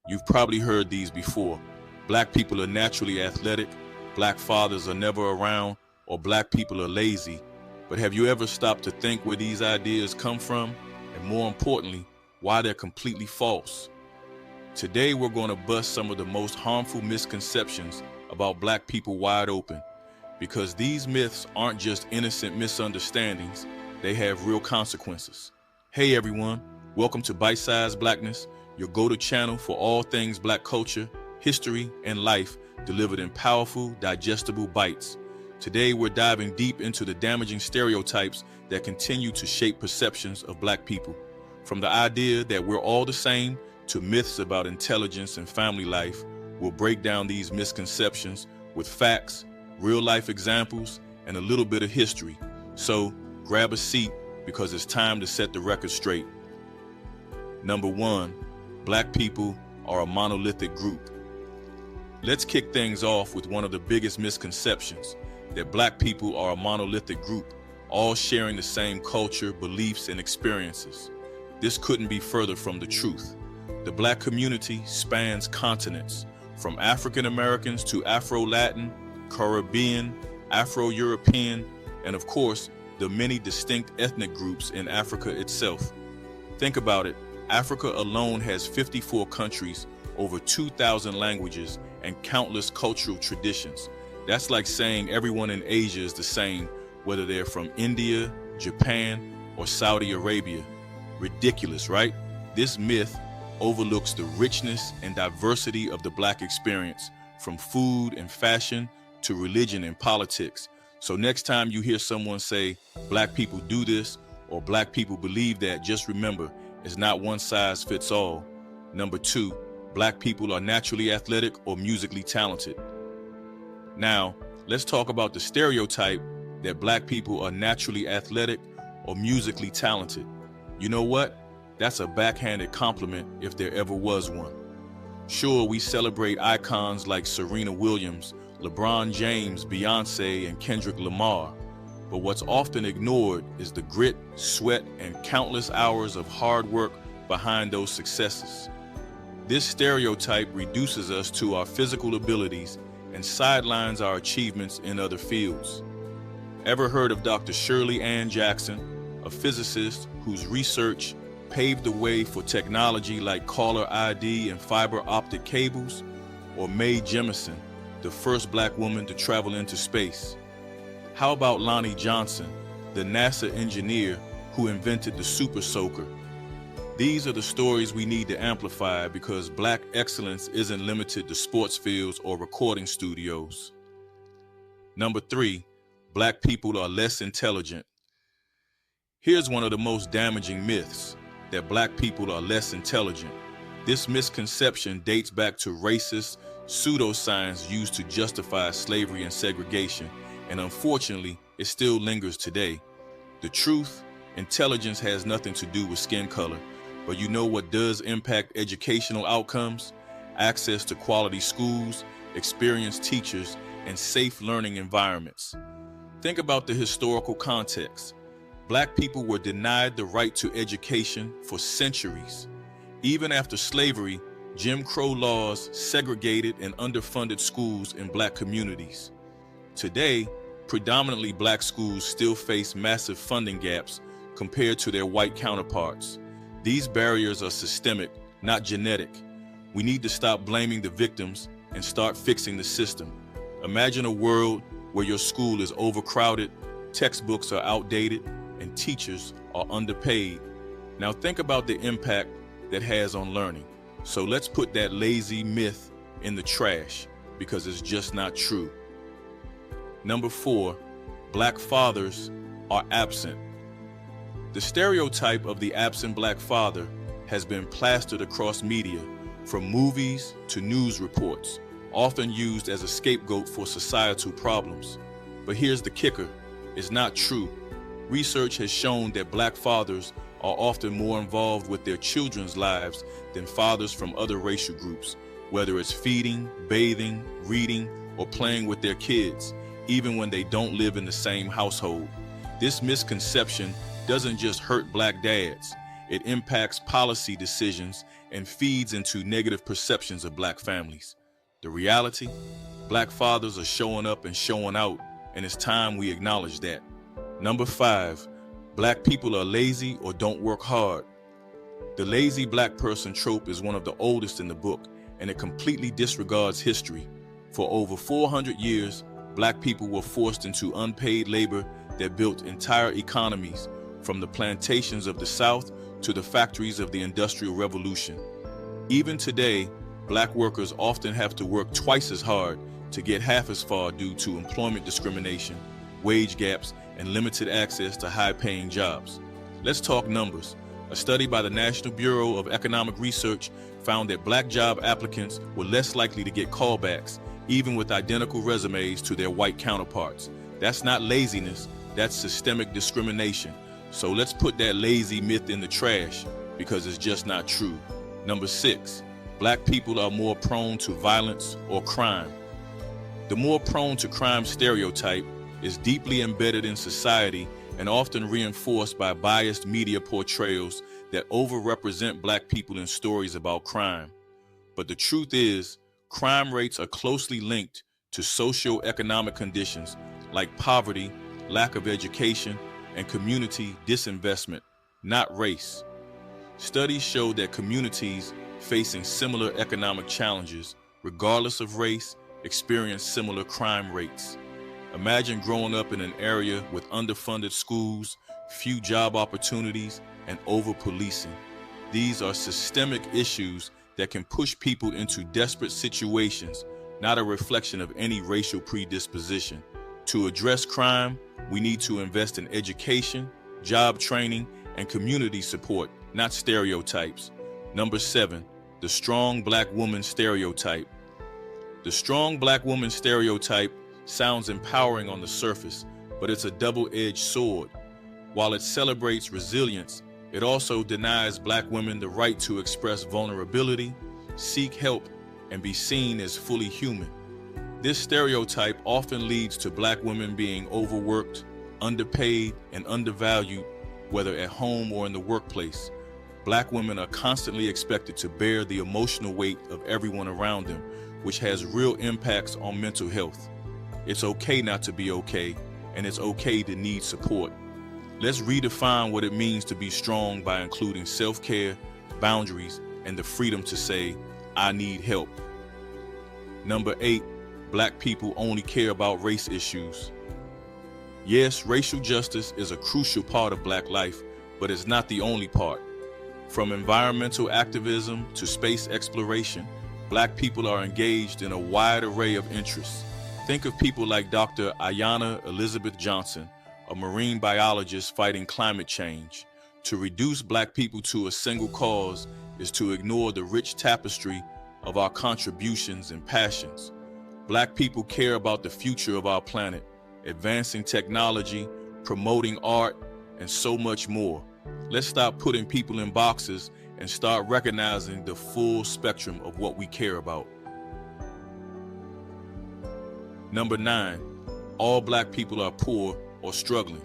You've probably heard these before. Black people are naturally athletic, black fathers are never around, or black people are lazy. But have you ever stopped to think where these ideas come from? And more importantly, why they're completely false? Today, we're going to bust some of the most harmful misconceptions about black people wide open. Because these myths aren't just innocent misunderstandings, they have real consequences. Hey everyone, welcome to Bite-Sized Blackness, your go-to channel for all things black culture, history, and life delivered in powerful, digestible bites. Today we're diving deep into the damaging stereotypes that continue to shape perceptions of black people. From the idea that we're all the same to myths about intelligence and family life, we'll break down these misconceptions with facts, real-life examples, and a little bit of history. So grab a seat because it's time to set the record straight. Number 1, black people are a monolithic group. Let's kick things off with one of the biggest misconceptions, that black people are a monolithic group, all sharing the same culture, beliefs, and experiences. This couldn't be further from the truth. The black community spans continents, from African Americans to Afro-Latin, Caribbean, Afro-European, and of course, the many distinct ethnic groups in Africa itself. Think about it, Africa alone has 54 countries, over 2,000 languages, and countless cultural traditions. That's like saying everyone in Asia is the same, whether they're from India, Japan, or Saudi Arabia. Ridiculous, right? This myth overlooks the richness and diversity of the black experience, from food and fashion to religion and politics. So next time you hear someone say, black people do this, or black people believe that, just remember, it's not one size fits all. Number 2, black people are naturally athletic or musically talented. Now, let's talk about the stereotype that black people are naturally athletic or musically talented. You know what? That's a backhanded compliment if there ever was one. Sure, we celebrate icons like Serena Williams, LeBron James, Beyonce, and Kendrick Lamar. But what's often ignored is the grit, sweat, and countless hours of hard work behind those successes. This stereotype reduces us to our physical abilities and sidelines our achievements in other fields. Ever heard of Dr. Shirley Ann Jackson, a physicist whose research paved the way for technology like caller ID and fiber optic cables? Or Mae Jemison, the first black woman to travel into space? How about Lonnie Johnson, the NASA engineer who invented the Super Soaker? These are the stories we need to amplify because black excellence isn't limited to sports fields or recording studios. Number 3, black people are less intelligent. Here's one of the most damaging myths, that black people are less intelligent. This misconception dates back to racist pseudoscience used to justify slavery and segregation, and unfortunately, it still lingers today. The truth, intelligence has nothing to do with skin color, but you know what does impact educational outcomes? Access to quality schools, experienced teachers, and safe learning environments. Think about the historical context. Black people were denied the right to education for centuries. Even after slavery, Jim Crow laws segregated and underfunded schools in black communities. Today, predominantly black schools still face massive funding gaps compared to their white counterparts. These barriers are systemic, not genetic. We need to stop blaming the victims and start fixing the system. Imagine a world where your school is overcrowded, textbooks are outdated, and teachers are underpaid. Now think about the impact that has on learning. So let's put that lazy myth in the trash because it's just not true. Number 4, black fathers are absent. The stereotype of the absent black father has been plastered across media, from movies to news reports, often used as a scapegoat for societal problems. But here's the kicker, it's not true. Research has shown that black fathers are often more involved with their children's lives than fathers from other racial groups, whether it's feeding, bathing, reading, or playing with their kids, even when they don't live in the same household. This misconception doesn't just hurt black dads, it impacts policy decisions and feeds into negative perceptions of black families. The reality? Black fathers are showing up and showing out, and it's time we acknowledge that. Number 5, black people are lazy or don't work hard. The lazy black person trope is one of the oldest in the book, and it completely disregards history. For over 400 years, black people were forced into unpaid labor that built entire economies, from the plantations of the South to the factories of the Industrial Revolution. Even today, black workers often have to work twice as hard to get half as far due to employment discrimination, wage gaps, and limited access to high-paying jobs. Let's talk numbers. A study by the National Bureau of Economic Research found that black job applicants were less likely to get callbacks, even with identical resumes to their white counterparts. That's not laziness, that's systemic discrimination. So let's put that lazy myth in the trash, because it's just not true. Number 6, black people are more prone to violence or crime. The more prone to crime stereotype is deeply embedded in society and often reinforced by biased media portrayals that overrepresent black people in stories about crime. But the truth is, crime rates are closely linked to socio-economic conditions like poverty, lack of education, and community disinvestment, not race. Studies show that communities facing similar economic challenges, regardless of race, experience similar crime rates. Imagine growing up in an area with underfunded schools, few job opportunities, and over-policing. These are systemic issues that can push people into desperate situations, not a reflection of any racial predisposition. To address crime, we need to invest in education, job training, and community support, not stereotypes. Number 7, the strong black woman stereotype. The strong black woman stereotype sounds empowering on the surface, but it's a double-edged sword. While it celebrates resilience, it also denies black women the right to express vulnerability, seek help, and be seen as fully human. This stereotype often leads to black women being overworked, underpaid, and undervalued, whether at home or in the workplace. Black women are constantly expected to bear the emotional weight of everyone around them, which has real impacts on mental health. It's okay not to be okay, and it's okay to need support. Let's redefine what it means to be strong by including self-care, boundaries, and the freedom to say, I need help. Number 8, black people only care about race issues. Yes, racial justice is a crucial part of black life, but it's not the only part. From environmental activism to space exploration, black people are engaged in a wide array of interests. Think of people like Dr. Ayanna Elizabeth Johnson, a marine biologist fighting climate change. To reduce black people to a single cause is to ignore the rich tapestry of our contributions and passions. Black people care about the future of our planet, advancing technology, promoting art, and so much more. Let's stop putting people in boxes and start recognizing the full spectrum of what we care about. Number 9, all black people are poor or struggling.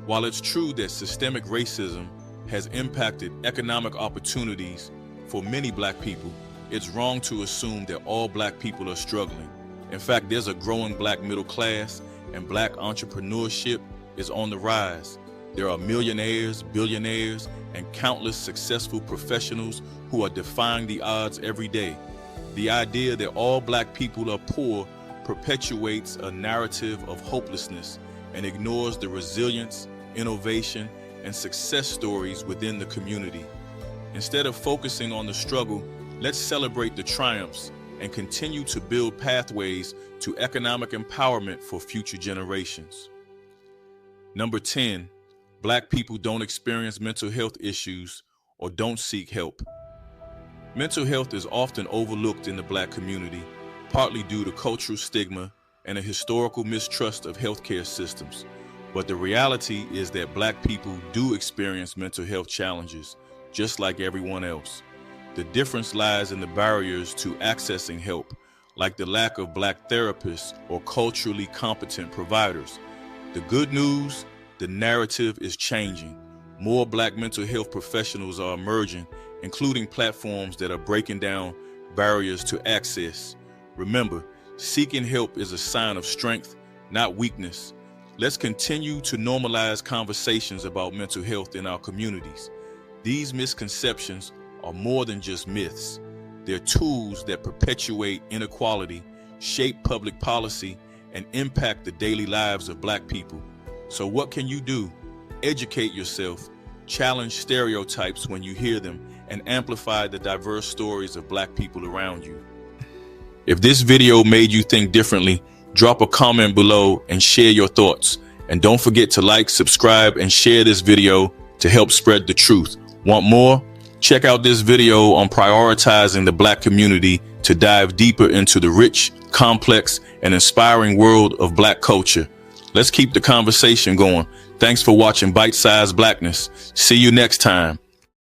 While it's true that systemic racism has impacted economic opportunities for many black people, it's wrong to assume that all black people are struggling. In fact, there's a growing black middle class, and black entrepreneurship is on the rise. There are millionaires, billionaires, and countless successful professionals who are defying the odds every day. The idea that all black people are poor perpetuates a narrative of hopelessness and ignores the resilience, innovation, and success stories within the community. Instead of focusing on the struggle, let's celebrate the triumphs and continue to build pathways to economic empowerment for future generations. Number 10, black people don't experience mental health issues or don't seek help. Mental health is often overlooked in the black community, partly due to cultural stigma and a historical mistrust of healthcare systems. But the reality is that black people do experience mental health challenges, just like everyone else. The difference lies in the barriers to accessing help, like the lack of black therapists or culturally competent providers. The good news, the narrative is changing. More Black mental health professionals are emerging, including platforms that are breaking down barriers to access. Remember, seeking help is a sign of strength, not weakness. Let's continue to normalize conversations about mental health in our communities. These misconceptions are more than just myths. They're tools that perpetuate inequality, shape public policy, and impact the daily lives of Black people. So what can you do? Educate yourself, challenge stereotypes when you hear them, and amplify the diverse stories of Black people around you. If this video made you think differently, drop a comment below and share your thoughts. And don't forget to like, subscribe, and share this video to help spread the truth. Want more? Check out this video on prioritizing the Black community to dive deeper into the rich, complex, and inspiring world of Black culture. Let's keep the conversation going. Thanks for watching Bite Size Blackness. See you next time.